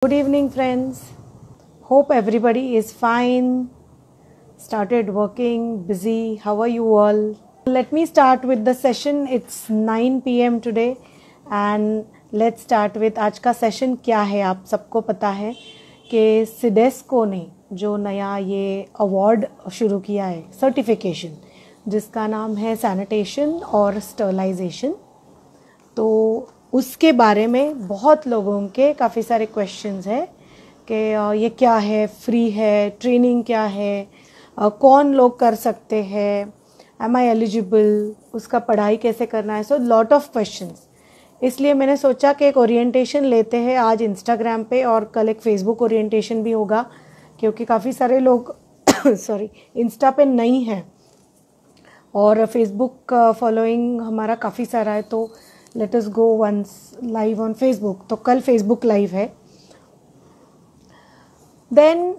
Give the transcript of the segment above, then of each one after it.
Good evening, friends. Hope everybody is fine. Started working, busy. How are you all? Let me start with the session. It's 9 p.m. today and let's start with आज का session क्या है। आप सबको पता है कि CIDESCO ने जो नया ये अवार्ड शुरू किया है, सर्टिफिकेशन, जिसका नाम है सैनिटेशन और स्टरलाइजेशन, तो उसके बारे में बहुत लोगों के काफ़ी सारे क्वेश्चंस हैं कि ये क्या है, फ्री है, ट्रेनिंग क्या है, कौन लोग कर सकते हैं, एम आई एलिजिबल, उसका पढ़ाई कैसे करना है। So lot of questions. इसलिए मैंने सोचा कि एक ओरिएंटेशन लेते हैं आज इंस्टाग्राम पे और कल एक फेसबुक ओरिएंटेशन भी होगा, क्योंकि काफ़ी सारे लोग सॉरी इंस्टा पे नहीं हैं और फेसबुक फॉलोइंग हमारा काफ़ी सारा है। तो let us go once live on Facebook. तो कल फेसबुक लाइव है। देन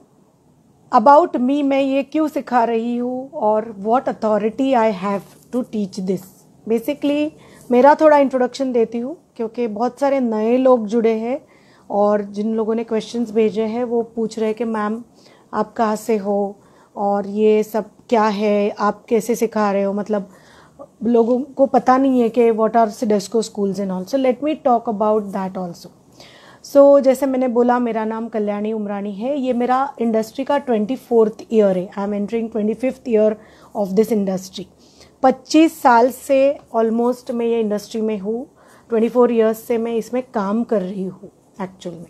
अबाउट मी, मैं ये क्यों सिखा रही हूँ और what authority I have to teach this. Basically मेरा थोड़ा इंट्रोडक्शन देती हूँ, क्योंकि बहुत सारे नए लोग जुड़े हैं और जिन लोगों ने क्वेश्चंस भेजे हैं वो पूछ रहे हैं कि मैम आप कहाँ से हो और ये सब क्या है, आप कैसे सिखा रहे हो। मतलब लोगों को पता नहीं है कि what are CIDESCO schools and all. So let me talk about that also. So जैसे मैंने बोला, मेरा नाम कल्याणी उमरानी है। ये मेरा इंडस्ट्री का 24th ईयर है। I am entering 25th year of this industry. 25 साल से ऑलमोस्ट मैं ये इंडस्ट्री में हूँ। 24 ईयर्स से मैं इसमें काम कर रही हूँ। एक्चुअल में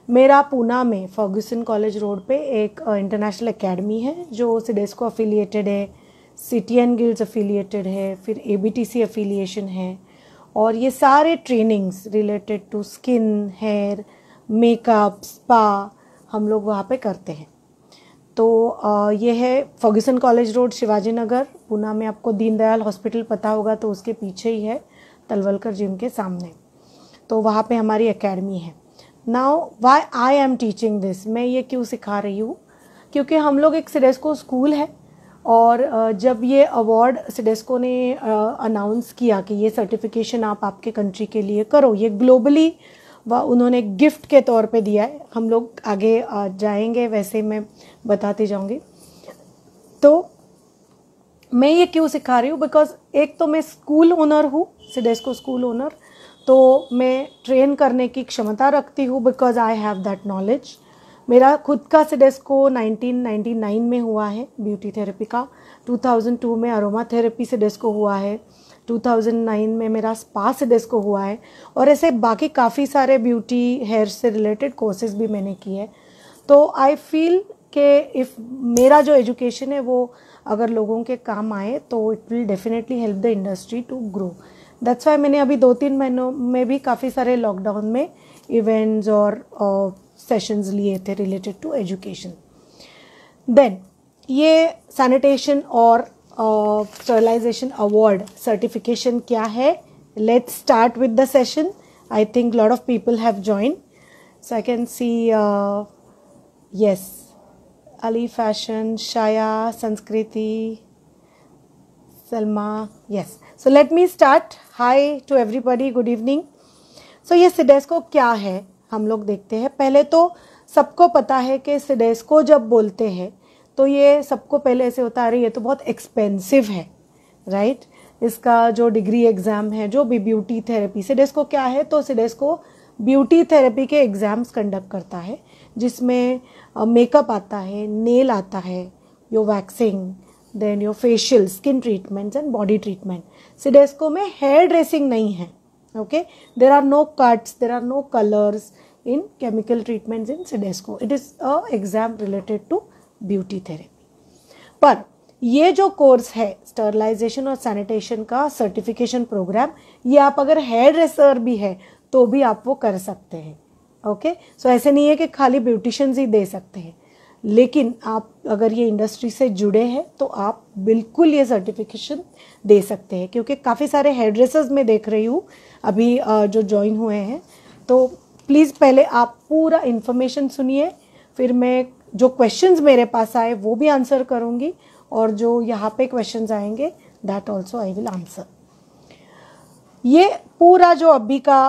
मेरा पूना में फर्गुसन कॉलेज रोड पे एक इंटरनेशनल एकेडमी है जो सिडेस्को अफिलिएटेड है, CTN गिल्ड्स अफिलिएटेड है, फिर ABTC अफिलिएशन है, और ये सारे trainings related to skin, hair, makeup, spa हम लोग वहाँ पे करते हैं। तो ये है Fergusson college road, Shivaji Nagar, Poona में। आपको दीनदयाल हॉस्पिटल पता होगा तो उसके पीछे ही है, तलवलकर जिम के सामने। तो वहाँ पे हमारी एकेडमी है। Now why I am teaching this, मैं ये क्यों सिखा रही हूँ, क्योंकि हम लोग एक सिडेस्को स्कूल है और जब ये अवार्ड सिडेस्को ने अनाउंस किया कि ये सर्टिफिकेशन आप आपके कंट्री के लिए करो, ये ग्लोबली उन्होंने गिफ्ट के तौर पे दिया है। हम लोग आगे जाएंगे, वैसे मैं बताती जाऊंगी। तो मैं ये क्यों सिखा रही हूँ, बिकॉज एक तो मैं स्कूल ओनर हूँ, सिडेस्को स्कूल ओनर, तो मैं ट्रेन करने की क्षमता रखती हूँ because I have that knowledge. मेरा खुद का सिडेस्को 1999 में हुआ है ब्यूटी थेरेपी का, 2002 में अरोमा थेरेपी सिडेस्को हुआ है, 2009 में मेरा स्पा सिडेस्को हुआ है, और ऐसे बाकी काफ़ी सारे ब्यूटी हेयर से रिलेटेड कोर्सेज भी मैंने किए हैं। तो आई फील कि इफ़ मेरा जो एजुकेशन है वो अगर लोगों के काम आए तो it will definitely help the industry to grow. That's why मैंने अभी 2-3 महीनों में भी काफ़ी सारे लॉकडाउन में इवेंट्स और सेशंस लिए थे रिलेटेड टू एजुकेशन। देन ये सैनिटेशन और स्टरलाइजेशन अवार्ड सर्टिफिकेशन क्या है, let's start with the session. I think lot of people have join, so I can see yes, Ali fashion, Shaya, Sanskriti, Salma, yes. So let me start. Hi to everybody, good evening. So ये CIDESCO क्या है हम लोग देखते हैं। पहले तो सबको पता है कि सिडेस्को जब बोलते हैं तो ये सबको पहले ऐसे होता है, ये तो बहुत एक्सपेंसिव है, राइट। इसका जो डिग्री एग्ज़ाम है, जो भी ब्यूटी थेरेपी, सिडेस्को क्या है, तो सिडेस्को ब्यूटी थेरेपी के एग्ज़ाम्स कंडक्ट करता है, जिसमें मेकअप आता है, नेल आता है, your waxing, then your facial, skin treatments and body treatment. CIDESCO में हेयर ड्रेसिंग नहीं है, okay, there are no cuts, there are no colors in chemical treatments in Sidesco. It is a exam related to beauty therapy. पर ये जो course है sterilization और sanitation का certification program, ये आप अगर हेयर ड्रेसर भी है तो भी आप वो कर सकते हैं, ओके। सो ऐसे नहीं है कि खाली ब्यूटिशियंस ही दे सकते हैं, लेकिन आप अगर ये इंडस्ट्री से जुड़े हैं तो आप बिल्कुल ये सर्टिफिकेशन दे सकते हैं, क्योंकि काफ़ी सारे हेयर ड्रेसर्स में देख रही हूँ अभी जो ज्वाइन हुए हैं। तो प्लीज़ पहले आप पूरा इन्फॉर्मेशन सुनिए, फिर मैं जो क्वेश्चंस मेरे पास आए वो भी आंसर करूँगी, और जो यहाँ पे क्वेश्चंस आएंगे that also I will answer. ये पूरा जो अभी का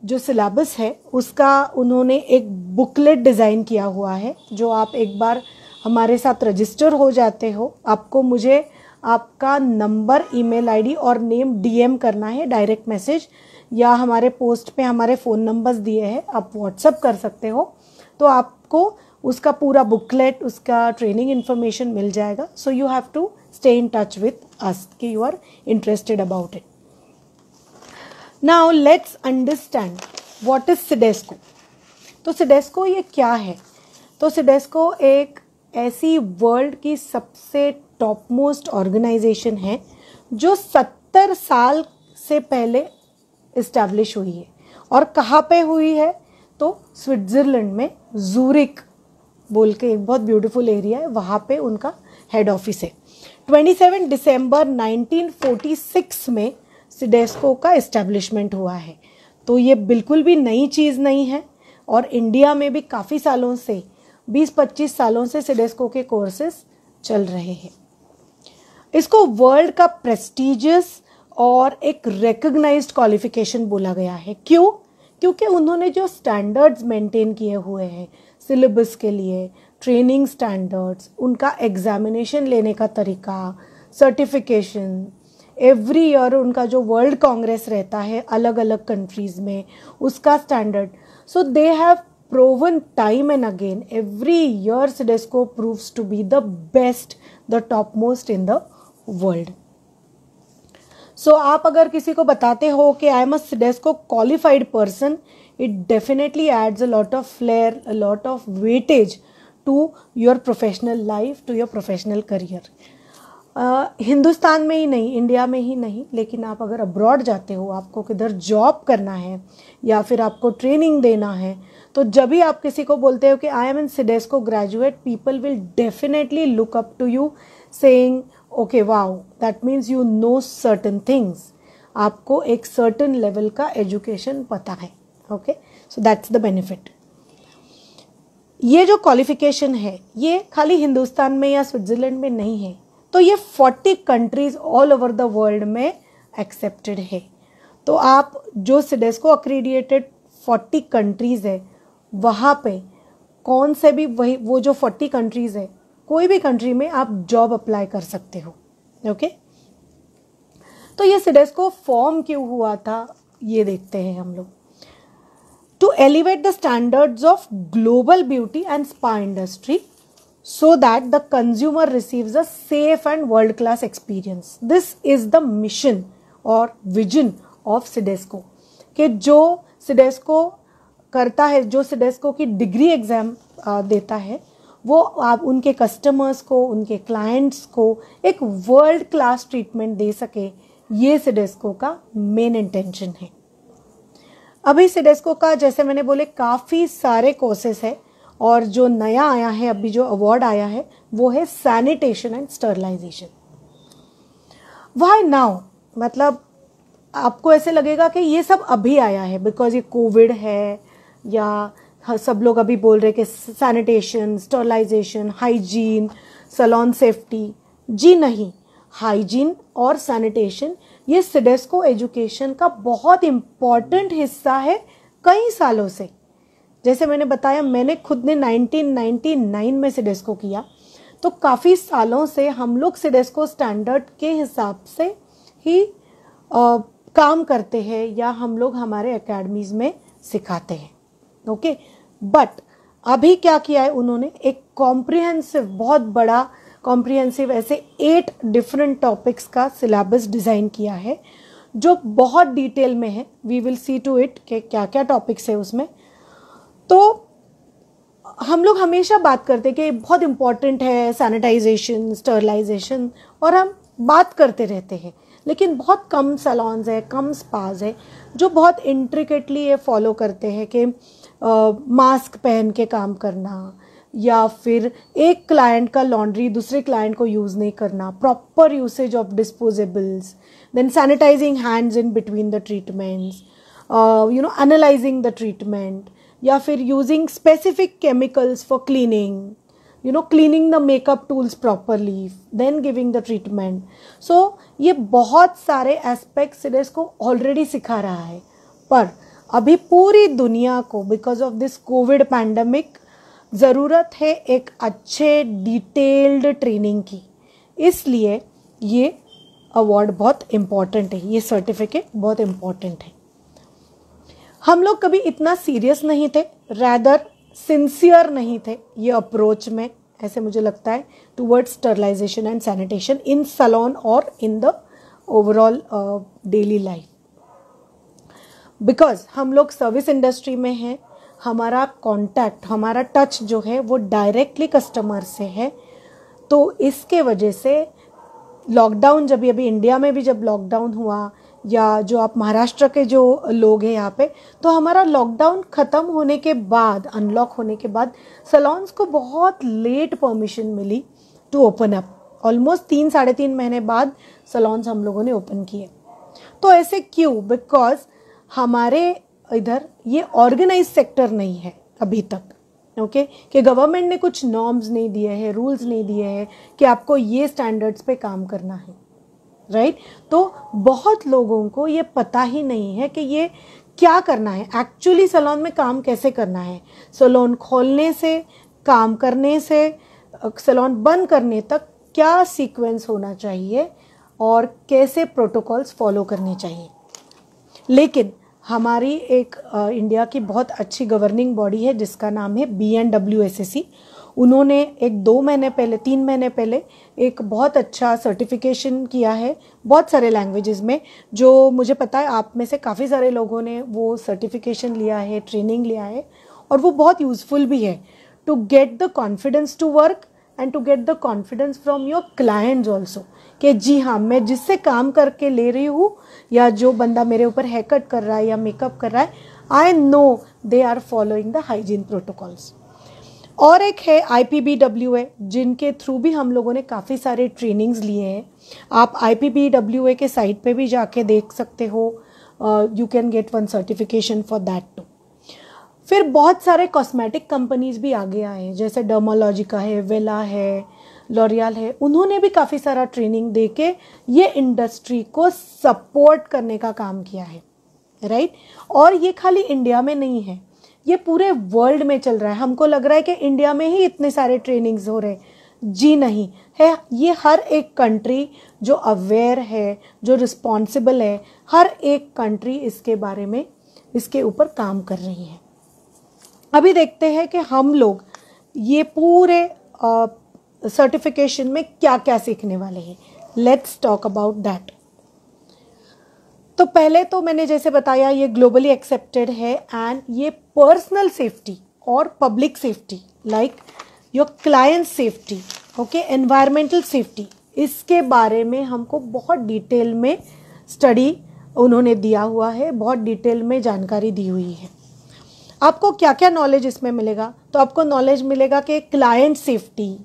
जो सिलेबस है उसका उन्होंने एक बुकलेट डिज़ाइन किया हुआ है, जो आप एक बार हमारे साथ रजिस्टर हो जाते हो, आपको मुझे आपका नंबर, ईमेल आईडी और नेम डीएम करना है, डायरेक्ट मैसेज, या हमारे पोस्ट पे हमारे फ़ोन नंबर्स दिए हैं, आप व्हाट्सअप कर सकते हो, तो आपको उसका पूरा बुकलेट, उसका ट्रेनिंग इन्फॉर्मेशन मिल जाएगा. So you have to stay in touch with us कि you are interested about it. Now let's understand what is CIDESCO. तो सिडेस्को ये क्या है? तो सिडेस्को एक ऐसी वर्ल्ड की सबसे टॉप मोस्ट ऑर्गेनाइजेशन है जो 70 साल से पहले इस्टेब्लिश हुई है. और कहाँ पे हुई है? तो स्विट्ज़रलैंड में ज़ूरिक बोल के एक बहुत ब्यूटीफुल एरिया है, वहाँ पे उनका हेड ऑफिस है. 27 दिसंबर 1946 में सिडेस्को का इस्टेब्लिशमेंट हुआ है. तो ये बिल्कुल भी नई चीज़ नहीं है और इंडिया में भी काफ़ी सालों से 20-25 सालों से सिडेस्को के कोर्सेज चल रहे हैं. इसको वर्ल्ड का प्रेस्टिजियस और एक रिकग्नाइज्ड क्वालिफिकेशन बोला गया है. क्यों? क्योंकि उन्होंने जो स्टैंडर्ड्स मेंटेन किए हुए हैं सिलेबस के लिए, ट्रेनिंग स्टैंडर्ड्स, उनका एग्जामिनेशन लेने का तरीका, सर्टिफिकेशन, एवरी ईयर उनका जो वर्ल्ड कांग्रेस रहता है अलग अलग कंट्रीज़ में, उसका standard. So they have proven time and again every year Sidesco proves to be the best, the topmost in the world. So आप अगर किसी को बताते हो कि I am a Sidesco qualified person, it definitely adds a lot of flair, a lot of weightage to your professional life, to your professional career. Hindustan में ही नहीं, India में ही नहीं, लेकिन आप अगर अब्रॉड जाते हो, आपको किधर जॉब करना है या फिर आपको ट्रेनिंग देना है, तो जब भी आप किसी को बोलते हो कि I am in CIDESCO graduate, people will definitely look up to you saying okay wow, that means you know certain things. आपको एक सर्टन लेवल का एजुकेशन पता है. Okay, so that's the benefit. ये जो क्वालिफिकेशन है ये खाली हिंदुस्तान में या स्विट्जरलैंड में नहीं है, तो ये 40 countries all over the world में एक्सेप्टेड है. तो आप जो सिडेस्को अक्रीडिएटेड 40 कंट्रीज है, वहाँ पे कौन से भी वही वो जो 40 कंट्रीज है, कोई भी कंट्री में आप जॉब अप्लाई कर सकते हो. ओके, तो ये सिडेस्को फॉर्म क्यों हुआ था ये देखते हैं हम लोग. To elevate the standards of global beauty and spa industry so that the consumer receives a safe and world class experience. This is the mission or vision of Sidesco. कि जो सिडेस्को करता है, जो सिडेस्को की degree exam देता है, वो आप उनके कस्टमर्स को, उनके क्लाइंट्स को एक वर्ल्ड क्लास ट्रीटमेंट दे सके, ये सिडेस्को का मेन इंटेंशन है. अभी सिडेस्को का जैसे मैंने बोले काफ़ी सारे कोर्सेस है और जो नया आया है, अभी जो अवार्ड आया है वो है sanitation and sterilisation. Why now? मतलब आपको ऐसे लगेगा कि ये सब अभी आया है बिकॉज ये कोविड है, या सब लोग अभी बोल रहे कि sanitation, sterilisation, hygiene, salon safety. जी नहीं, हाइजीन और सैनिटेशन ये सिडेस्को एजुकेशन का बहुत इम्पॉर्टेंट हिस्सा है कई सालों से. जैसे मैंने बताया, मैंने खुद ने 1999 में सिडेस्को किया, तो काफ़ी सालों से हम लोग सिडेस्को स्टैंडर्ड के हिसाब से ही काम करते हैं या हम लोग हमारे एकेडमीज में सिखाते हैं. ओके, बट अभी क्या किया है उन्होंने, एक कॉम्प्रिहेंसिव, बहुत बड़ा कॉम्प्रिहेंसिव ऐसे 8 डिफरेंट टॉपिक्स का सिलेबस डिज़ाइन किया है जो बहुत डिटेल में है. We will see to it कि क्या क्या टॉपिक्स है उसमें. तो हम लोग हमेशा बात करते हैं कि बहुत इम्पॉर्टेंट है सैनिटाइजेशन, स्टरलाइजेशन, और हम बात करते रहते हैं, लेकिन बहुत कम सैलून्स है, कम स्पाज है जो बहुत इंट्रिकेटली ये फॉलो करते हैं कि मास्क पहन के काम करना, या फिर एक क्लाइंट का लॉन्ड्री दूसरे क्लाइंट को यूज़ नहीं करना, proper usage of disposables, then sanitising hands in between the treatments, analysing the treatment, या फिर using specific chemicals for cleaning, cleaning the makeup tools properly, then giving the treatment. So ये बहुत सारे aspects CIDESCO already सिखा रहा है, पर अभी पूरी दुनिया को because of this Covid pandemic ज़रूरत है एक अच्छे डिटेल्ड ट्रेनिंग की, इसलिए ये अवार्ड बहुत इम्पॉर्टेंट है, ये सर्टिफिकेट बहुत इम्पॉर्टेंट है। हम लोग कभी इतना सीरियस नहीं थे, रैदर सिंसियर नहीं थे ये अप्रोच में, ऐसे मुझे लगता है, towards sterilisation and sanitation in salon और in the overall daily life. Because हम लोग सर्विस इंडस्ट्री में हैं, हमारा कांटेक्ट, हमारा टच जो है वो डायरेक्टली कस्टमर से है, तो इसके वजह से लॉकडाउन, जब अभी इंडिया में भी जब लॉकडाउन हुआ, या जो आप महाराष्ट्र के जो लोग हैं यहाँ पे, तो हमारा लॉकडाउन ख़त्म होने के बाद, अनलॉक होने के बाद सैलून्स को बहुत लेट परमिशन मिली टू ओपन अप। ऑलमोस्ट 3-3.5 महीने बाद सैलून्स हम लोगों ने ओपन किए। तो ऐसे क्यों? बिकॉज हमारे इधर ये ऑर्गेनाइज सेक्टर नहीं है अभी तक, ओके, कि गवर्नमेंट ने कुछ नॉर्म्स नहीं दिए हैं, रूल्स नहीं दिए हैं कि आपको ये स्टैंडर्ड्स पे काम करना है, राइट? तो बहुत लोगों को ये पता ही नहीं है कि ये क्या करना है, एक्चुअली सैलून में काम कैसे करना है, सैलून खोलने से, काम करने से, सैलून बंद करने तक क्या सीक्वेंस होना चाहिए और कैसे प्रोटोकॉल्स फॉलो करने चाहिए। लेकिन हमारी एक इंडिया की बहुत अच्छी गवर्निंग बॉडी है जिसका नाम है BNWSSC। उन्होंने 1-2 महीने पहले, 3 महीने पहले एक बहुत अच्छा सर्टिफिकेशन किया है बहुत सारे लैंग्वेजेस में, जो मुझे पता है आप में से काफ़ी सारे लोगों ने वो सर्टिफिकेशन लिया है, ट्रेनिंग लिया है, और वो बहुत यूज़फुल भी है to get the confidence to work and to get the confidence from your clients also, कि जी हाँ, मैं जिससे काम करके ले रही हूँ या जो बंदा मेरे ऊपर हेयर कट कर रहा है या मेकअप कर रहा है, I know they are following the hygiene protocols. और एक है IPBWA, जिनके थ्रू भी हम लोगों ने काफ़ी सारे ट्रेनिंग्स लिए हैं। आप IPBWA के साइट पे भी जाके देख सकते हो, you can get one certification for that too. फिर बहुत सारे कॉस्मेटिक कंपनीज भी आगे आए हैं, जैसे डर्मालॉजिका है, वेला है, लॉरियल है, उन्होंने भी काफ़ी सारा ट्रेनिंग दे के ये इंडस्ट्री को सपोर्ट करने का काम किया है, राइट? और ये खाली इंडिया में नहीं है, ये पूरे वर्ल्ड में चल रहा है। हमको लग रहा है कि इंडिया में ही इतने सारे ट्रेनिंग्स हो रहे हैं, जी नहीं है, ये हर एक कंट्री जो अवेयर है, जो रिस्पॉन्सिबल है, हर एक कंट्री इसके बारे में, इसके ऊपर काम कर रही है। अभी देखते हैं कि हम लोग ये पूरे सर्टिफिकेशन में क्या क्या सीखने वाले हैं। Let's talk about that. तो पहले तो मैंने जैसे बताया, ये ग्लोबली एक्सेप्टेड है एंड ये पर्सनल सेफ्टी और public safety, like your client safety, okay, environmental safety, इसके बारे में हमको बहुत डिटेल में स्टडी उन्होंने दिया हुआ है, बहुत डिटेल में जानकारी दी हुई है। आपको क्या क्या नॉलेज इसमें मिलेगा? तो आपको नॉलेज मिलेगा कि client safety,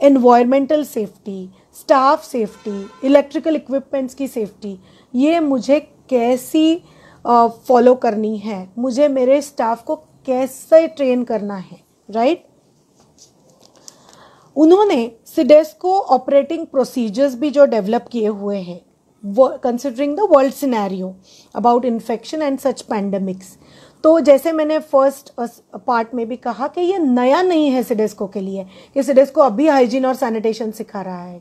environmental safety, staff safety, electrical equipments की सेफ्टी, ये मुझे कैसी फॉलो करनी है, मुझे मेरे स्टाफ को कैसे ट्रेन करना है, राइट? उन्होंने सिडेस्को ऑपरेटिंग प्रोसीजर्स भी जो डेवलप किए हुए हैं, considering the world scenario about infection and such pandemics. तो जैसे मैंने फर्स्ट पार्ट में भी कहा कि ये नया नहीं है सिडेस्को के लिए, कि सिडेस्को अभी हाइजीन और सैनिटेशन सिखा रहा है,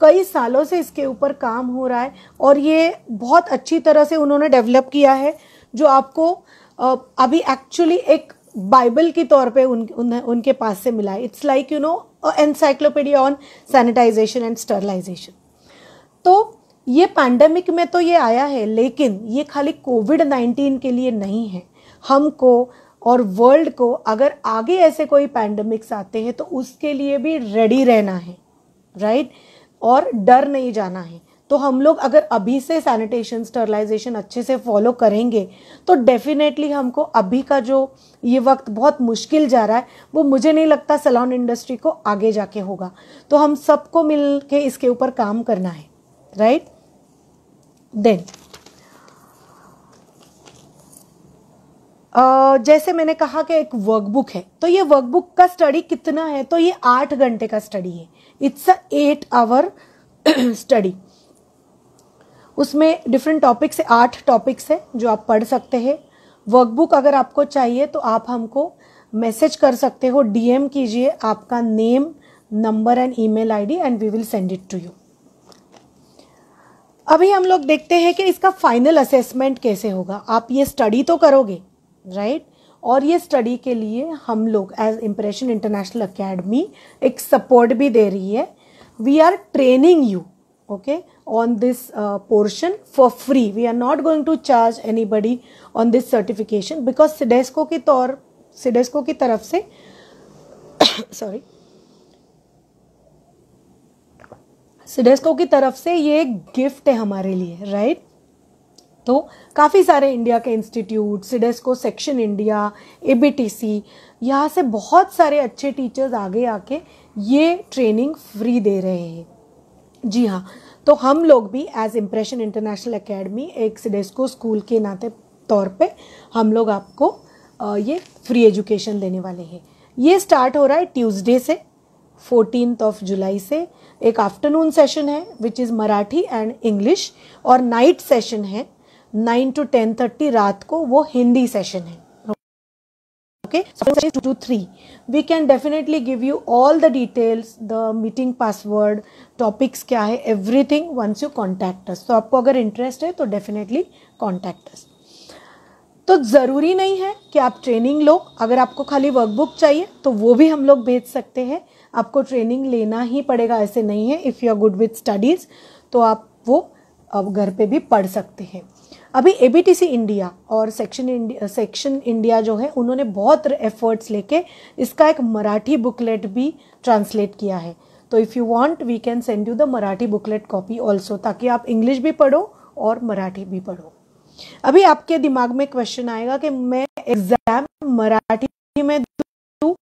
कई सालों से इसके ऊपर काम हो रहा है और ये बहुत अच्छी तरह से उन्होंने डेवलप किया है, जो आपको अभी एक्चुअली एक बाइबल के तौर पे उनके पास से मिला है। It's like you know encyclopedia on sanitisation and sterilisation. तो ये पैंडेमिक में तो ये आया है, लेकिन ये खाली कोविड-19 के लिए नहीं है। हमको और वर्ल्ड को अगर आगे ऐसे कोई पैंडेमिक्स आते हैं तो उसके लिए भी रेडी रहना है, राइट? और डर नहीं जाना है। तो हम लोग अगर अभी से सैनिटेशन, स्टरलाइजेशन अच्छे से फॉलो करेंगे तो डेफिनेटली हमको अभी का जो ये वक्त बहुत मुश्किल जा रहा है, वो मुझे नहीं लगता सैलून इंडस्ट्री को आगे जाके होगा। तो हम सबको मिल के इसके ऊपर काम करना है, राइट? देन जैसे मैंने कहा कि एक वर्कबुक है, तो ये वर्कबुक का स्टडी कितना है? तो ये 8 घंटे का स्टडी है। It's a 8 hour study. उसमें डिफरेंट टॉपिक्स है, 8 टॉपिक्स है जो आप पढ़ सकते हैं। वर्कबुक अगर आपको चाहिए तो आप हमको मैसेज कर सकते हो, डीएम कीजिए आपका name, number and email ID and we will send it to you. अभी हम लोग देखते हैं कि इसका फाइनल असेसमेंट कैसे होगा। आप ये स्टडी तो करोगे, राइट? और ये स्टडी के लिए हम लोग एज इम्प्रेशन इंटरनेशनल एकेडमी एक सपोर्ट भी दे रही है। We are training you, okay, on this portion for free. We are not going to charge anybody on this certification because CIDESCO की तरफ से सॉरी सिडेस्को की तरफ से ये एक गिफ्ट है हमारे लिए, राइट? तो काफ़ी सारे इंडिया के इंस्टीट्यूट, सिडेस्को सेक्शन इंडिया, एबीटीसी, यहाँ से बहुत सारे अच्छे टीचर्स आगे आके ये ट्रेनिंग फ्री दे रहे हैं। जी हाँ, तो हम लोग भी एज इम्प्रेशन इंटरनेशनल एकेडमी एक सिडेस्को स्कूल के नाते तौर पे हम लोग आपको ये फ्री एजुकेशन देने वाले हैं। ये स्टार्ट हो रहा है ट्यूसडे से, 14 जुलाई से। एक आफ्टरनून सेशन है which is Marathi and English, और नाइट सेशन है 9 to 10:30 रात को, वो हिंदी सेशन है। Okay, so 2 to 3 we can definitely give you all the details, the meeting password, topics क्या है, everything once you contact us। तो आपको अगर इंटरेस्ट है तो definitely contact us। तो ज़रूरी नहीं है कि आप ट्रेनिंग लो, अगर आपको खाली वर्कबुक चाहिए तो वो भी हम लोग भेज सकते हैं। आपको ट्रेनिंग लेना ही पड़ेगा ऐसे नहीं है। If you are good with studies तो आप वो अब घर पे भी पढ़ सकते हैं। अभी एबीटीसी इंडिया और सेक्शन इंडिया जो है उन्होंने बहुत एफर्ट्स लेके इसका एक मराठी बुकलेट भी ट्रांसलेट किया है। तो if you want we can send you the Marathi booklet copy also, ताकि आप इंग्लिश भी पढ़ो और मराठी भी पढ़ो। अभी आपके दिमाग में क्वेश्चन आएगा कि मैं एग्जाम मराठी में दूँ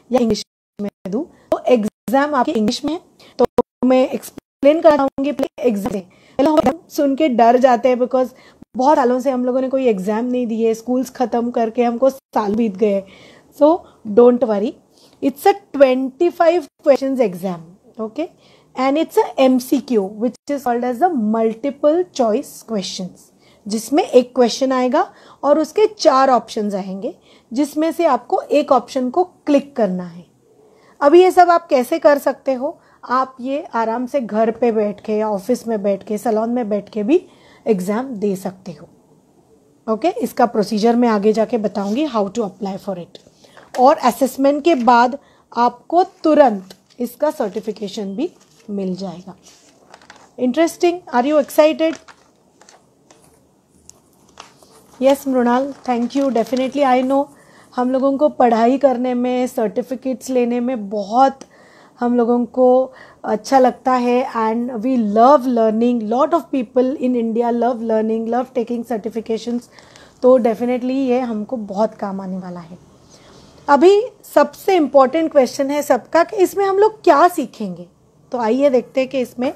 या इंग्लिश में दूँ। तो एग्जाम आपके इंग्लिश में है, तो मैं एक्सप्लेन कराऊंगी। एग्जाम हम सुन के डर जाते हैं बिकॉज बहुत सालों से हम लोगों ने कोई एग्जाम नहीं दिए, स्कूल्स खत्म करके हमको साल बीत गए। So don't worry, it's a 25 questions exam, okay, and it's a MCQ which is called as the multiple choice questions, जिसमें एक क्वेश्चन आएगा और उसके 4 ऑप्शंस आएंगे, जिसमें से आपको एक ऑप्शन को क्लिक करना है। अभी ये सब आप कैसे कर सकते हो? आप ये आराम से घर पे बैठ के या ऑफिस में बैठ के, सैलून में बैठ के भी एग्जाम दे सकते हो, ओके। इसका प्रोसीजर मैं आगे जाके बताऊंगी, how to apply for it. और असेसमेंट के बाद आपको तुरंत इसका सर्टिफिकेशन भी मिल जाएगा। Interesting, are you excited? Yes Mrinal, thank you. Definitely I know हम लोगों को पढ़ाई करने में, सर्टिफिकेट्स लेने में बहुत हम लोगों को अच्छा लगता है, and we love learning. Lot of people in India love learning, love taking certifications. तो डेफिनेटली ये हमको बहुत काम आने वाला है। अभी सबसे इम्पॉर्टेंट क्वेश्चन है सबका कि इसमें हम लोग क्या सीखेंगे। तो आइए देखते हैं कि इसमें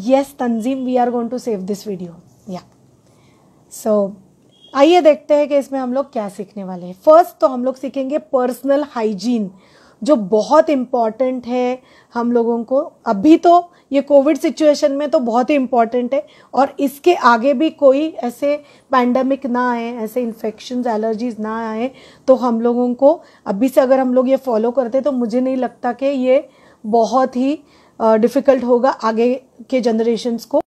yes Tanzeem, we are going to save this video, या सो आइए देखते हैं कि इसमें हम लोग क्या सीखने वाले हैं। फर्स्ट तो हम लोग सीखेंगे पर्सनल हाइजीन, जो बहुत इम्पॉर्टेंट है हम लोगों को। अभी तो ये कोविड सिचुएशन में तो बहुत ही इम्पॉर्टेंट है, और इसके आगे भी कोई ऐसे पैंडमिक ना आए, ऐसे इन्फेक्शंस, एलर्जीज ना आए, तो हम लोगों को अभी से अगर हम लोग ये फॉलो करते तो मुझे नहीं लगता कि ये बहुत ही डिफ़िकल्ट होगा आगे के जनरेशंस को।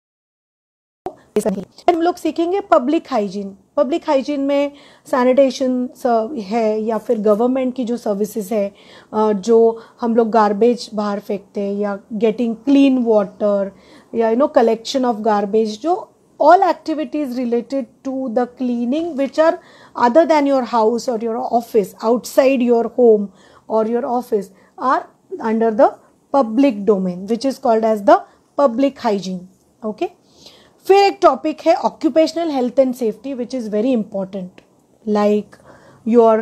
हम लोग सीखेंगे पब्लिक हाइजीन। पब्लिक हाइजीन में सैनिटेशन है, या फिर गवर्नमेंट की जो सर्विसेज है, जो हम लोग गार्बेज बाहर फेंकते हैं, या गेटिंग क्लीन वाटर, या कलेक्शन ऑफ गार्बेज, जो all activities related to the cleaning which are other than your house or your office, outside your home or your office, are under the public domain, which is called as the public hygiene, okay। फिर एक topic है occupational health and safety, which is very important, like your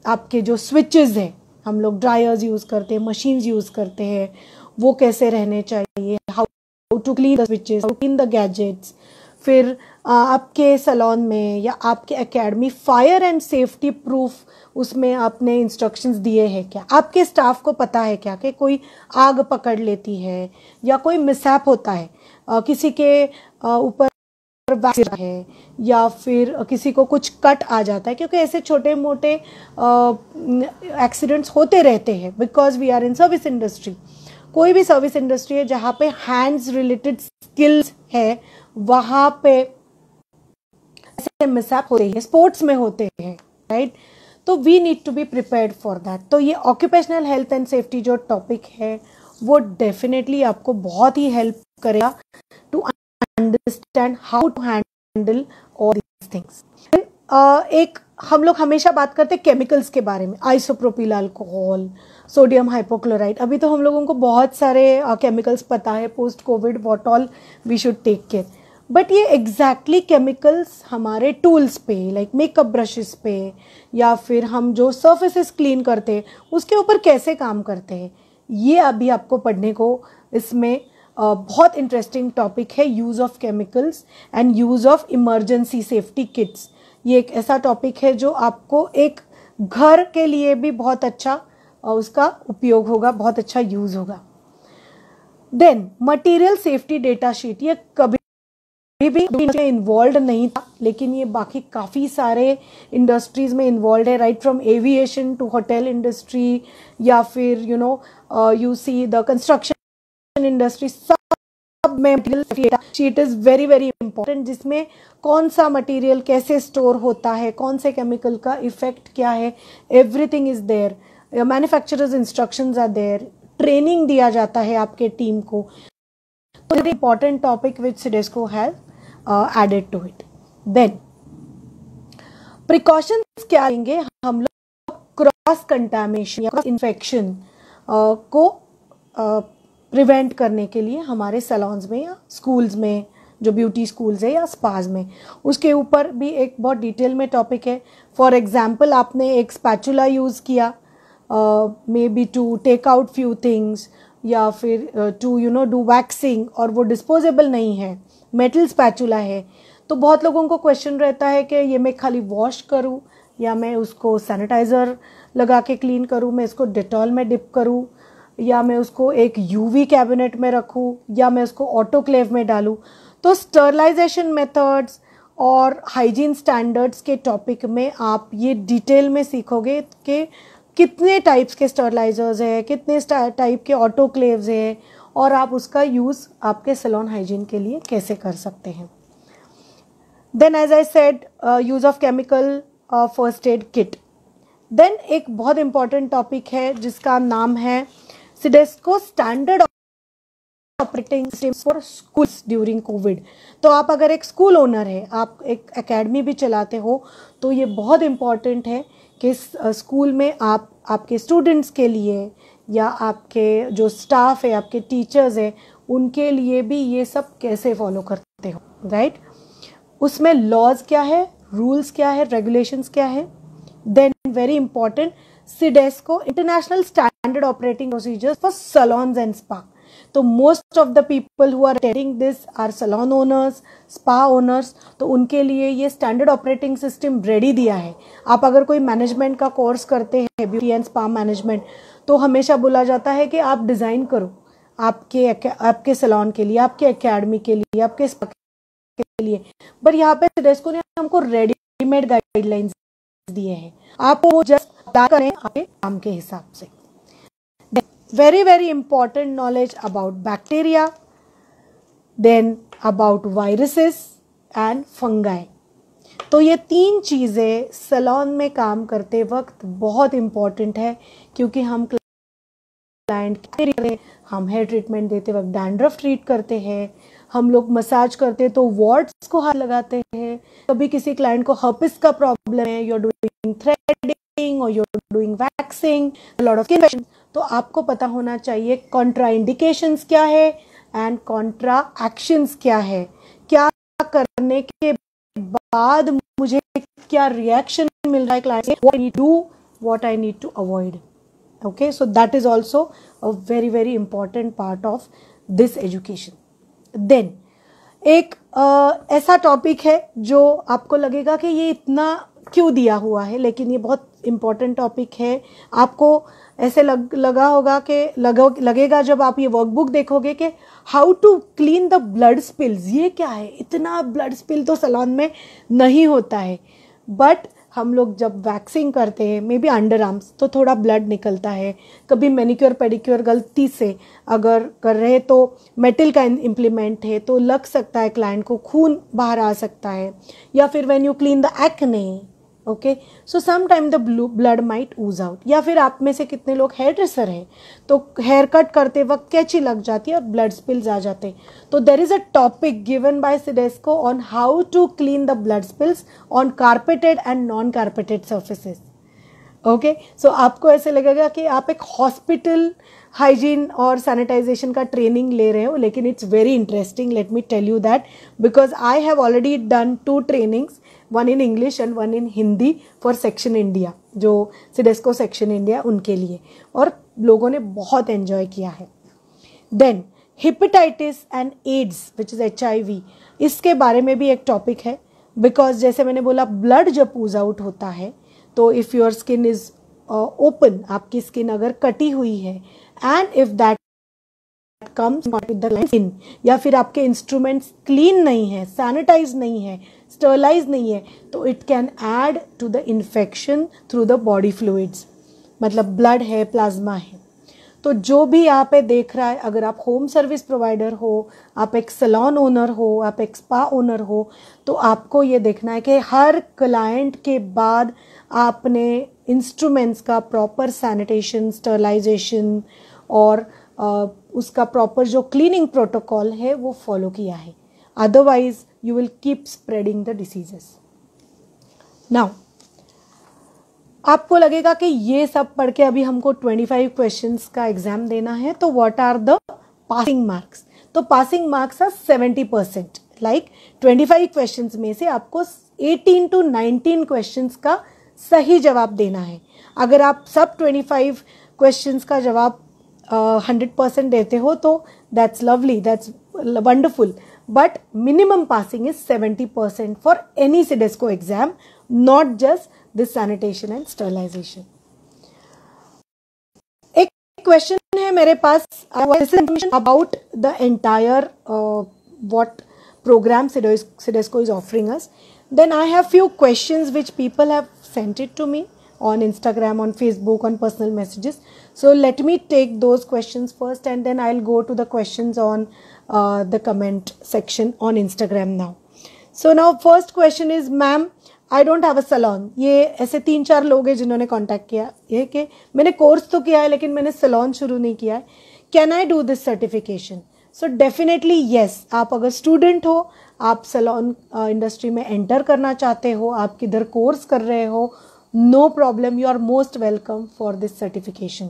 आपके जो switches हैं, हम लोग dryers use करते हैं, मशीन्स यूज़ करते हैं, वो कैसे रहने चाहिए, how to clean the switches, how to clean the gadgets. फिर आपके सैलून में या आपके academy fire and safety proof, उसमें आपने इंस्ट्रक्शंस दिए हैं क्या? आपके स्टाफ को पता है क्या कि कोई आग पकड़ लेती है या कोई मिसहैप होता है, किसी के ऊपर वैक्सीन है या फिर किसी को कुछ कट आ जाता है, क्योंकि ऐसे छोटे मोटे एक्सीडेंट्स होते रहते हैं because we are in service industry. कोई भी सर्विस इंडस्ट्री है जहाँ पे हैंड्स रिलेटेड स्किल्स है, वहाँ पे ऐसे मिसहैप होते हैं, स्पोर्ट्स में होते हैं, राइट। तो we need to be prepared for that. तो ये ऑक्यूपेशनल हेल्थ एंड सेफ्टी जो टॉपिक है वो डेफिनेटली आपको बहुत ही हेल्प करेगा to understand how to handle all these things. एक हम लोग हमेशा बात करते हैं केमिकल्स के बारे में, आइसोप्रोपिल अल्कोहल, सोडियम हाइपोक्लोराइड। अभी तो हम लोगों को बहुत सारे केमिकल्स पता है, post COVID what all we should take care. But ये एग्जैक्टली केमिकल्स हमारे टूल्स पे, लाइक मेकअप ब्रशेस पे, या फिर हम जो सर्फेसेस क्लीन करते हैं उसके ऊपर कैसे काम करते हैं, ये अभी आपको पढ़ने को इसमें बहुत इंटरेस्टिंग टॉपिक है, use of chemicals and use of emergency safety kits. ये एक ऐसा टॉपिक है जो आपको एक घर के लिए भी बहुत अच्छा उसका उपयोग होगा, बहुत अच्छा यूज़ होगा। Then material safety data sheet, ये कभी भी इन्वॉल्व नहीं था, लेकिन ये बाकी काफ़ी सारे इंडस्ट्रीज में इन्वॉल्व है, right from aviation to hotel industry, या फिर you see the construction industry, सब में material data sheet is very very important, जिसमें कौन सा मटेरियल कैसे स्टोर होता है, कौन से केमिकल का इफेक्ट क्या है, everything is there, manufacturers instructions are there, training दिया जाता है आपके टीम को। So the important topic which CIDESCO has added to it. Then precautions क्या लेंगे हम लोग क्रॉस कंटामिनेशन या क्रॉस इन्फेक्शन को प्रिवेंट करने के लिए हमारे सैलून्स में या स्कूल्स में, जो ब्यूटी स्कूल्स है या स्पाज में, उसके ऊपर भी एक बहुत डिटेल में टॉपिक है। फॉर एग्जाम्पल आपने एक स्पैचुला यूज़ किया maybe to take out few things, या फिर टू डू वैक्सिंग, और वो डिस्पोजेबल नहीं है, मेटल स्पैचुला है, तो बहुत लोगों को क्वेश्चन रहता है कि ये मैं खाली वॉश करूँ या मैं उसको सैनिटाइज़र लगा के क्लीन करूँ, मैं इसको डेटॉल में डिप करूँ, या मैं उसको एक यूवी कैबिनेट में रखूँ, या मैं उसको ऑटोक्लेव में डालूँ। तो स्टरलाइजेशन मेथड्स और हाइजीन स्टैंडर्ड्स के टॉपिक में आप ये डिटेल में सीखोगे कि कितने टाइप्स के स्टरलाइजर्स है, कितने टाइप के ऑटोक्लेव्स है, और आप उसका यूज़ आपके सैलून हाइजीन के लिए कैसे कर सकते हैं। Then as I said use of chemical first aid kit. Then एक बहुत इंपॉर्टेंट टॉपिक है जिसका नाम है CIDESCO standard operating system for schools during COVID. तो आप अगर एक स्कूल ओनर है, आप एक एकेडमी भी चलाते हो, तो ये बहुत इंपॉर्टेंट है कि स्कूल में आप आपके स्टूडेंट्स के लिए या आपके जो स्टाफ है, आपके टीचर्स है, उनके लिए भी ये सब कैसे फॉलो करते हो, राइट। उसमें लॉज क्या है, रूल्स क्या है, रेगुलेशंस क्या है। Then very important CIDESCO international standard operating procedures for salons and spa. तो most of the people who are attending this are salon owners, spa owners, तो उनके लिए ये स्टैंडर्ड ऑपरेटिंग सिस्टम रेडी दिया है। आप अगर कोई मैनेजमेंट का कोर्स करते हैं, ब्यूटी एंड स्पा मैनेजमेंट, तो हमेशा बोला जाता है कि आप डिज़ाइन करो आपके सैलून के लिए, आपके एकेडमी के लिए, आपके स्पा के लिए। पर यहाँ पे CIDESCO ने हमको रेडीमेड गाइडलाइंस दिए हैं, आपको वो जस्ट अप्लाई करें आपके काम के हिसाब से। Very very important knowledge about bacteria, then about viruses and fungi। तो ये तीन चीज़ें सैलून में काम करते वक्त बहुत इम्पॉर्टेंट है, क्योंकि हम क्लाइंट, हम हेयर ट्रीटमेंट देते वक्त डैंड्रफ ट्रीट करते हैं, हम लोग मसाज करते हैं तो वार्ड्स को हाथ लगाते हैं, कभी किसी क्लाइंट को हर्पिस का प्रॉब्लम है, यू आर डूइंग थ्रेडिंग और you are doing waxing, lot of skin infection. तो आपको पता होना चाहिए कॉन्ट्रा इंडिकेशंस क्या है एंड कॉन्ट्रा एक्शंस क्या है, क्या करने के बाद मुझे क्या रिएक्शन मिल रहा है क्लाइंट से, what I need to do, what I need to avoid. Okay, so that is also a very very important part of this education. Then एक ऐसा टॉपिक है जो आपको लगेगा कि ये इतना क्यों दिया हुआ है, लेकिन ये बहुत इम्पॉर्टेंट टॉपिक है। आपको ऐसे लगा होगा कि लगेगा जब आप ये वर्कबुक देखोगे कि how to clean the blood spills, ये क्या है, इतना ब्लड स्पिल तो सैलून में नहीं होता है। बट हम लोग जब वैक्सिंग करते हैं, मे बी अंडर आर्म्स, तो थोड़ा ब्लड निकलता है। कभी मैनिक्योर पेडिक्योर गलती से अगर कर रहे तो मेटल का इम्प्लीमेंट है तो लग सकता है क्लाइंट को, खून बाहर आ सकता है। या फिर when you clean the acne, okay, so some time the blood might ooze out. या फिर आप में से कितने लोग हेयर ड्रेसर हैं तो हेयर कट करते वक्त कैंची लग जाती है और ब्लड स्पिल्स आ जाते हैं। तो there is a topic given by CIDESCO on how to clean the blood spills on carpeted and non carpeted surfaces. Okay, so आपको ऐसे लगेगा कि आप एक हॉस्पिटल हाइजीन और सैनिटाइजेशन का ट्रेनिंग ले रहे हो, लेकिन it's very interesting, let me tell you that, because I have already done 2 trainings, one in English and one in Hindi for section India, जो सिडेस्को सेक्शन इंडिया उनके लिए, और लोगों ने बहुत एंजॉय किया है। Then hepatitis and AIDS which is HIV, इसके बारे में भी एक टॉपिक है, बिकॉज जैसे मैंने बोला ब्लड जब पूज आउट होता है तो if your skin is open, आपकी स्किन अगर कटी हुई है, and if that comes not with the skin, या फिर आपके इंस्ट्रूमेंट्स क्लीन नहीं है, सैनिटाइज नहीं है, स्टरलाइज नहीं है, तो it can add to the infection through the body fluids, मतलब ब्लड है, प्लाज्मा है। तो जो भी यहाँ पे देख रहा है, अगर आप होम सर्विस प्रोवाइडर हो, आप एक सैलून ओनर हो, आप एक स्पा ओनर हो, तो आपको ये देखना है कि हर क्लाइंट के बाद आपने इंस्ट्रूमेंट्स का प्रॉपर सैनिटेशन, स्टरलाइजेशन और उसका प्रॉपर जो क्लीनिंग प्रोटोकॉल है वो फॉलो किया है। Otherwise you will keep spreading the diseases. Now आपको लगेगा कि ये सब पढ़ के अभी हमको 25 क्वेश्चंस का एग्जाम देना है, तो what are the passing marks? तो passing marks are 70%, like 25 questions में से आपको 18 to 19 क्वेश्चंस का सही जवाब देना है। अगर आप सब 25 क्वेश्चंस का जवाब 100% देते हो तो that's lovely, that's wonderful, but minimum passing is 70% for any CIDESCO exam, not just this sanitation and sterilisation. एक क्वेश्चन है मेरे पास about the entire what program Sidesco is offering us. Then I have few questions which people have sent it to me on Instagram, on Facebook, on personal messages. So let me take those questions first and then I'll go to the questions on the comment section on Instagram now. So now first question is, ma'am, I don't have a salon. ये ऐसे 3-4 लोग हैं जिन्होंने contact किया, ये कि मैंने course तो किया है लेकिन मैंने सैलून शुरू नहीं किया है, can I do this certification? So definitely yes. आप अगर स्टूडेंट हो, आप सैलून इंडस्ट्री में एंटर करना चाहते हो, आप किधर कोर्स कर रहे हो, no problem, you are most welcome for this certification.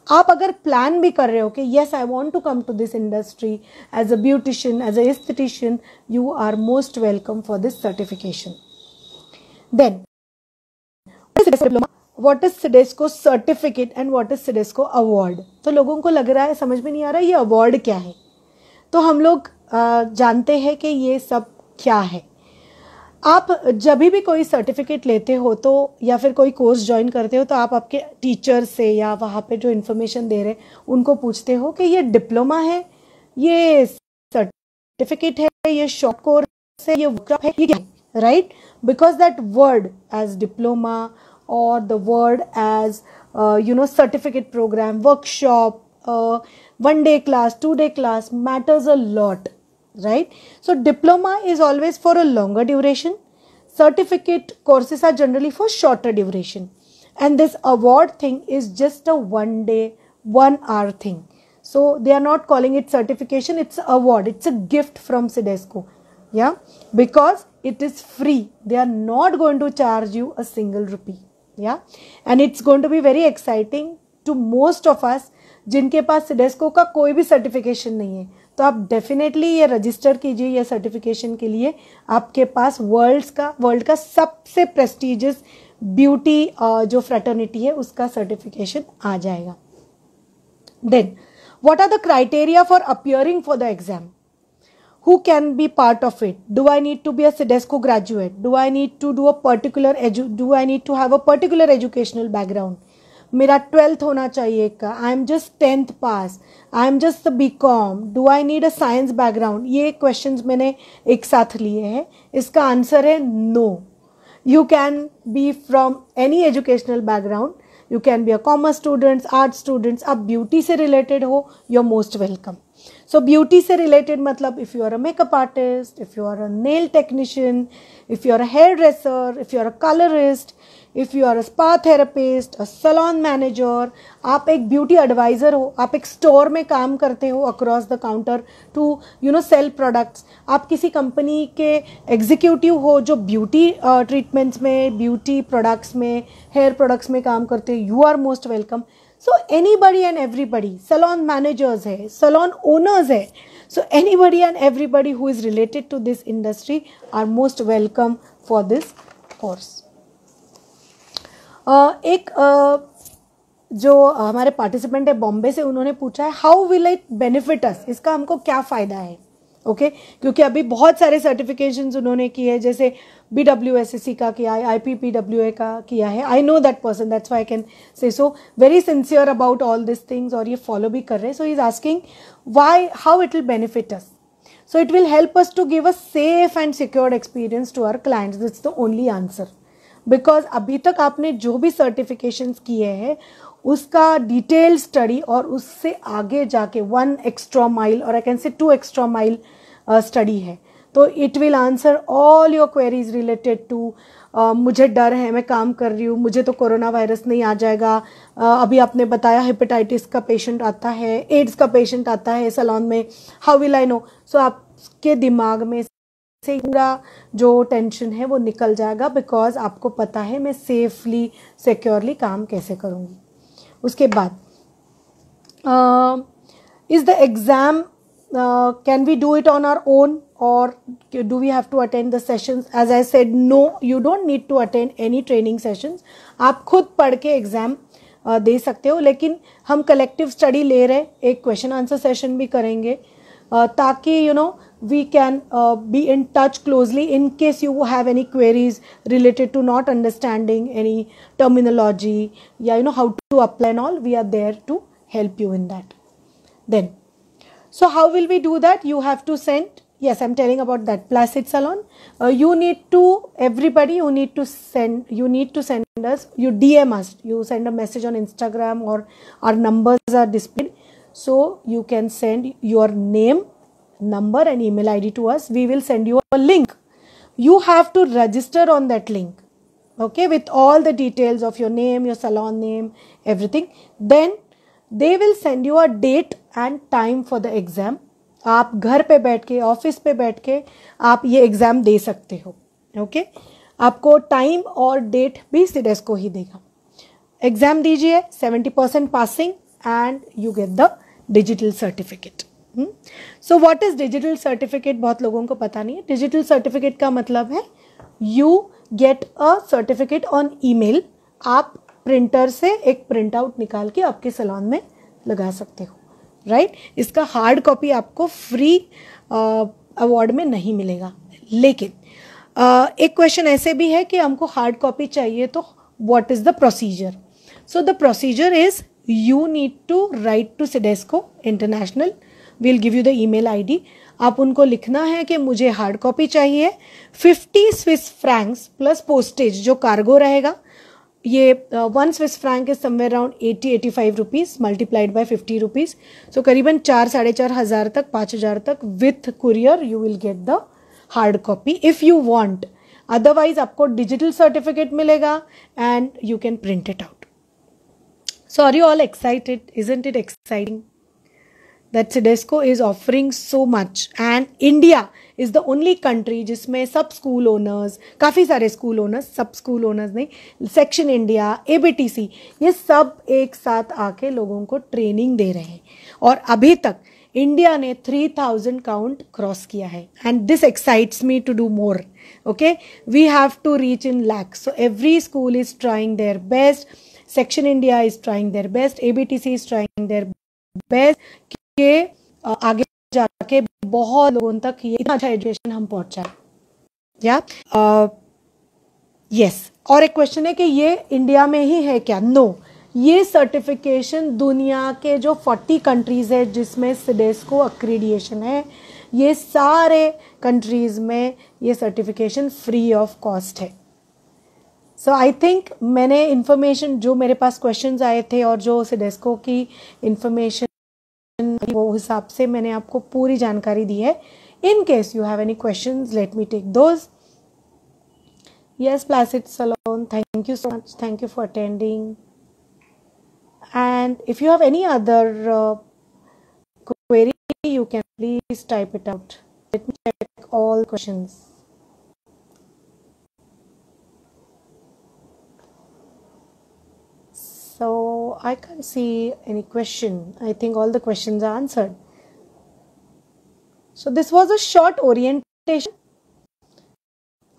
आप अगर प्लान भी कर रहे हो कि yes I want to come to this industry as a beautician, as a aesthetician, you are most welcome for this certification. Then what is CIDESCO certificate and what is CIDESCO award? तो लोगों को लग रहा है, समझ में नहीं आ रहा है ये अवार्ड क्या है। तो हम लोग जानते हैं कि ये सब क्या है। आप जब भी कोई सर्टिफिकेट लेते हो तो या फिर कोई कोर्स ज्वाइन करते हो तो आप आपके टीचर से या वहाँ पे जो इन्फॉर्मेशन दे रहे उनको पूछते हो कि ये डिप्लोमा है, ये सर्टिफिकेट है, ये शॉर्ट कोर्स है, ये वर्कशॉप है, ये क्या है, right? Because that word as diploma और the word as certificate programme, workshop, 1-day class, 2-day class matters a lot, right? So diploma is always for a longer duration. Certificate courses are generally for shorter duration. And this award thing is just a 1-day, 1-hour thing. So they are not calling it certification, it's an award. It's a gift from Sidesco. Yeah? Because it is free. They are not going to charge you a single rupee. Yeah? And it's going to be very exciting to most of us जिनके पास CIDESCO का कोई भी certification नहीं है। तो आप definitely ये register कीजिए ये सर्टिफिकेशन के लिए। आपके पास वर्ल्ड का सबसे प्रेस्टिजियस ब्यूटी जो फ्रेटर्निटी है उसका सर्टिफिकेशन आ जाएगा। Then what are the criteria for appearing for the exam? who can be part of it? Do I need to be a CDESCO graduate? Do I need to do a particular do I need to have a particular educational background? मेरा 12th होना चाहिए का? I am just 10th pass. I am just the BCom. Do I need a science background? ये questions मैंने एक साथ लिए हैं. इसका आंसर है no. You can be from any educational background. You can be a commerce students, art students. आप beauty से related हो, you're most welcome. So beauty से related मतलब if you are a makeup artist, if you are a nail technician, if you are a hairdresser, if you are a colorist, if you are a spa therapist, a salon manager, आप एक beauty advisor हो, आप एक store में काम करते हो across the counter to sell products, आप किसी company के executive हो जो beauty treatments में, beauty products में, hair products में काम करते हो, you are most welcome. So anybody and everybody, salon managers है, salon owners है, so anybody and everybody who is related to this industry are most welcome for this course. एक जो हमारे पार्टिसिपेंट है बॉम्बे से, उन्होंने पूछा है हाउ विल इट बेनिफिट अस, इसका हमको क्या फ़ायदा है. ओके क्योंकि अभी बहुत सारे सर्टिफिकेशंस उन्होंने किए हैं, जैसे BWSSC का किया है, IPPWA का किया है. I know that person, that's why I can say so very sincere about all this things, और ये फॉलो भी कर रहे हैं. So he is asking why, how it will benefit us. So it will help us to give a safe and secured experience to our clients. That's the only answer. Because अभी तक आपने जो भी certifications किए हैं उसका detail study और उससे आगे जाके 1 एक्स्ट्रा माइल और आई कैन से 2 एक्स्ट्रा माइल स्टडी है. तो it will answer all your queries related to मुझे डर है, मैं काम कर रही हूँ, मुझे तो कोरोना वायरस नहीं आ जाएगा. अभी आपने बताया हेपेटाइटिस का पेशेंट आता है, एड्स का पेशेंट आता है सैलून में, हाउ विल आई नो. सो आपके दिमाग में से पूरा जो टेंशन है वो निकल जाएगा, बिकॉज आपको पता है मैं सेफली सिक्योरली काम कैसे करूँगी. उसके बाद is the exam, can we do it on our own और do we have to attend the sessions. As I said no, you don't need to attend any training sessions. आप खुद पढ़ के एग्जाम दे सकते हो, लेकिन हम कलेक्टिव स्टडी ले रहे, एक क्वेश्चन आंसर सेशन भी करेंगे ताकि we can be in touch closely in case you have any queries related to not understanding any terminology, how to apply and all. We are there to help you in that. Then, so how will we do that? You have to send, yes, I'm telling about that Placid Salon. You need to, everybody, you need to send us, you DM us, you send a message on Instagram or our numbers are displayed. So you can send your name, number and email ID to us. We will send you a link. You have to register on that link, okay, with all the details of your name, your salon name, everything. Then they will send you a date and time for the exam. आप घर पे बैठ के, office पे बैठ के आप ये एग्जाम दे सकते हो. ओके आपको टाइम और डेट भी CDESCO ही देगा. एग्जाम दीजिए, 70% passing and you get the digital certificate. So what is digital certificate, बहुत लोगों को पता नहीं है. डिजिटल सर्टिफिकेट का मतलब है you get a certificate on email. आप प्रिंटर से एक प्रिंट आउट निकाल के आपके सैलून में लगा सकते हो, राइट. इसका हार्ड कॉपी आपको फ्री अवार्ड में नहीं मिलेगा. लेकिन एक क्वेश्चन ऐसे भी है कि हमको हार्ड कॉपी चाहिए, तो what is the procedure. So the procedure is you need to write to CDESCO International. We'll give you the email ID. आप उनको लिखना है कि मुझे हार्ड कॉपी चाहिए. 50 Swiss francs प्लस पोस्टेज जो कार्गो रहेगा. ये 1 Swiss franc is somewhere around 80-85 rupees multiplied by 50 rupees. So करीबन 4,500 तक 5,000 तक with courier you will get the hard copy if you want. Otherwise आपको डिजिटल सर्टिफिकेट मिलेगा and you can print it out. So are you all excited? Isn't it exciting that CDESCO is offering so much? And India is the only country जिसमें सब school owners, काफ़ी सारे school owners, सब school owners नहीं, section India, ABTC, ये सब एक साथ आके लोगों को ट्रेनिंग दे रहे हैं. और अभी तक इंडिया ने 3,000 काउंट क्रॉस किया है. And this excites me to do more. Okay we have to reach in lakhs. So every school is trying their best. Section India is trying their best, ABTC is trying their best कि आगे जाके बहुत लोगों तक ये इतना अच्छा education हम पहुंचाए। या यस, और एक क्वेश्चन है कि ये इंडिया में ही है क्या? नो, ये सर्टिफिकेशन दुनिया के जो 40 कंट्रीज है जिसमें सिडेस्को अक्रीडिएशन है, ये सारे कंट्रीज में ये सर्टिफिकेशन फ्री ऑफ कॉस्ट है। सो आई थिंक मैंने इन्फॉर्मेशन, जो मेरे पास क्वेश्चंस आए थे और जो सिडेस्को की इन्फॉर्मेशन, वो हिसाब से मैंने आपको पूरी जानकारी दी है। In case you have any questions, let me take those. Yes, Placid Salon, thank you so much. Thank you for attending. And if you have any other query, you can please type it out. Let me check all questions. So I can't see any question. I think all the questions are answered. So this was a short orientation.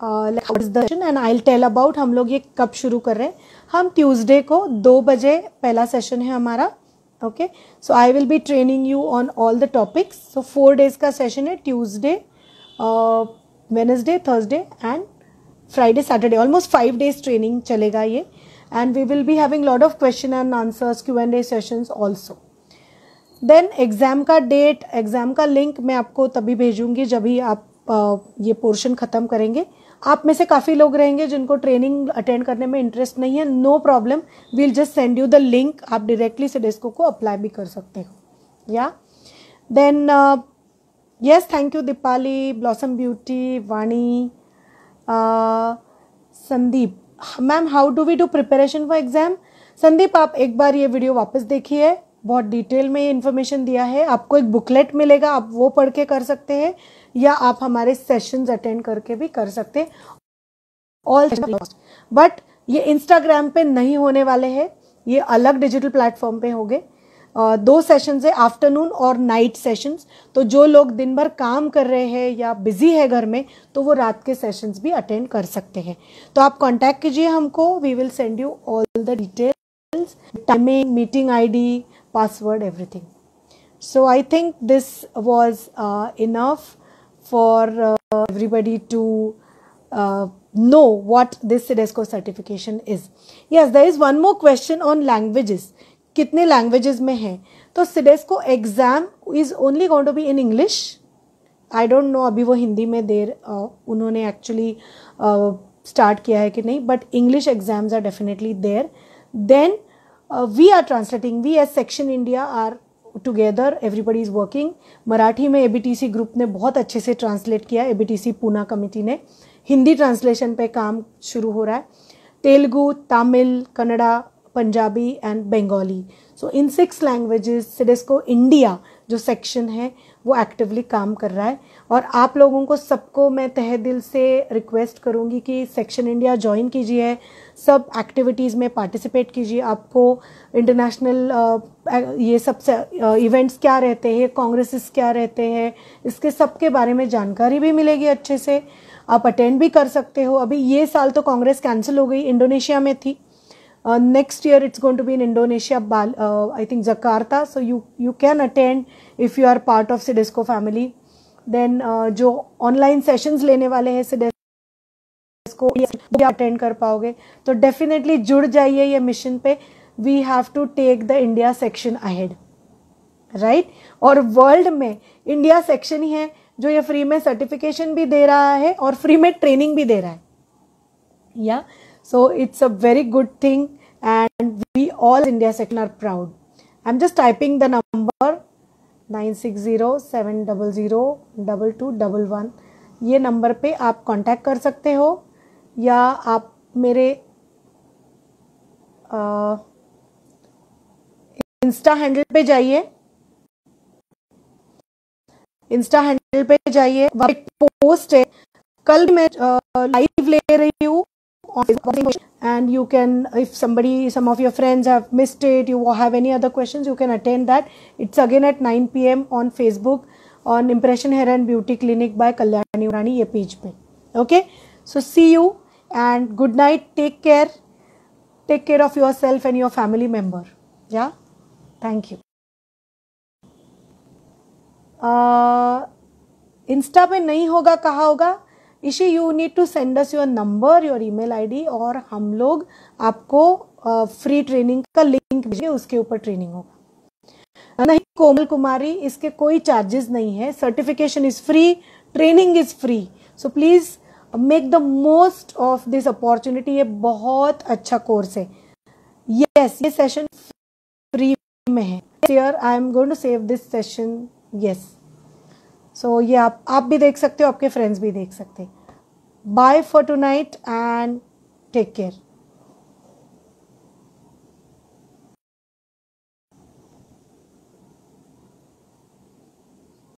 And I tell about हम लोग ये कब शुरू कर रहे हैं। हम Tuesday को 2 बजे पहला सेशन है हमारा। Okay, so I will be training you on all the topics. So 4 days का सेशन है, Tuesday, Wednesday, Thursday and Friday, Saturday. Almost 5 days training चलेगा ये। And we will be having lot of question and answers, Q&A sessions also. Then exam का date, exam का link मैं आपको तभी भेजूंगी जब भी आप ये पोर्शन खत्म करेंगे। आप में से काफ़ी लोग रहेंगे जिनको ट्रेनिंग अटेंड करने में इंटरेस्ट नहीं है, no problem, we'll just send you the link. आप डायरेक्टली सिडेस्को को अप्लाई भी कर सकते हो। या then yes, thank you Deepali, Blossom Beauty, Vani, Sandeep. Ma'am, how do we do preparation for exam? Sandeep, आप एक बार ये वीडियो वापस देखिए, बहुत डिटेल में ये इन्फॉर्मेशन दिया है। आपको एक बुकलेट मिलेगा, आप वो पढ़ के कर सकते हैं, या आप हमारे सेशंस अटेंड करके भी कर सकते हैं। ऑल बट ये इंस्टाग्राम पे नहीं होने वाले हैं, ये अलग डिजिटल प्लेटफॉर्म पे होंगे। 2 सेशंस है, आफ्टरनून और नाइट सेशंस। तो जो लोग दिन भर काम कर रहे हैं या बिजी है घर में, तो वो रात के सेशंस भी अटेंड कर सकते हैं। तो आप कांटेक्ट कीजिए हमको, we will send you all the details, timing, meeting ID, password, everything. So I think this was enough for everybody to know what this CIDESCO certification is. Yes, there is one more question on languages. कितने languages में है? तो CIDESCO exam is only going to be in English. I don't know अभी वो हिंदी में उन्होंने actually start किया है कि नहीं, but English exams are definitely there. Then we are translating, we as Section India are together, everybody is working. Marathi में ABTC group ने बहुत अच्छे से ट्रांसलेट किया, ABTC पूना कमेटी ने। हिंदी ट्रांसलेशन पे काम शुरू हो रहा है, Telugu, Tamil, Kannada, Punjabi and Bengali. So in 6 languages CIDESCO India जो सेक्शन है वो एक्टिवली काम कर रहा है। और आप लोगों को सबको मैं तहे दिल से रिक्वेस्ट करूंगी कि सेक्शन इंडिया ज्वाइन कीजिए, सब एक्टिविटीज़ में पार्टिसिपेट कीजिए। आपको इंटरनेशनल ये सब इवेंट्स क्या रहते हैं, कांग्रेसेस क्या रहते हैं, इसके सब के बारे में जानकारी भी मिलेगी अच्छे से। आप अटेंड भी कर सकते हो। अभी ये साल तो कांग्रेस कैंसिल हो गई, इंडोनेशिया में थी। Next year it's going to be in Indonesia, I think Jakarta. So you can attend if you are part of CIDESCO family. Then जो ऑनलाइन सेशंस लेने वाले हैं सिडेस्को वो अटेंड कर पाओगे। तो डेफिनेटली जुड़ जाइए ये मिशन पे। We have to take the India section ahead, right. और वर्ल्ड में इंडिया सेक्शन ही है जो ये फ्री में सर्टिफिकेशन भी दे रहा है और फ्री में ट्रेनिंग भी दे रहा है। या so it's a very good thing and we all India section are proud. I'm just typing the number 9607002211। ये नंबर पे आप कांटेक्ट कर सकते हो, या आप मेरे इंस्टा हैंडल पे जाइए, वहाँ एक पोस्ट है, कल मैं लाइव ले रही हूँ and you can, if some of your friends have missed it, you have any other questions, you can attend that. It's again at 9 PM on Facebook on Impression Hair and Beauty Clinic by Kalyani Urani, ये page पे। Okay, so see you and good night, take care of yourself and your family member. Yeah, thank you. Insta पे नहीं होगा, कहाँ होगा? Ishi, you need to send us your number, your email ID, और हम लोग आपको फ्री ट्रेनिंग का लिंक भेजेंगे, उसके ऊपर ट्रेनिंग होगा। नहीं कोमल कुमारी, इसके कोई चार्जेस नहीं है, certification is free, training is free, so please make the most of this opportunity. ये बहुत अच्छा कोर्स है। यस, ये सेशन फ्री में है। Here I am going to save this session. Yes. So ये आप भी देख सकते हो, आपके फ्रेंड्स भी देख सकते हैं। Bye for tonight and take care.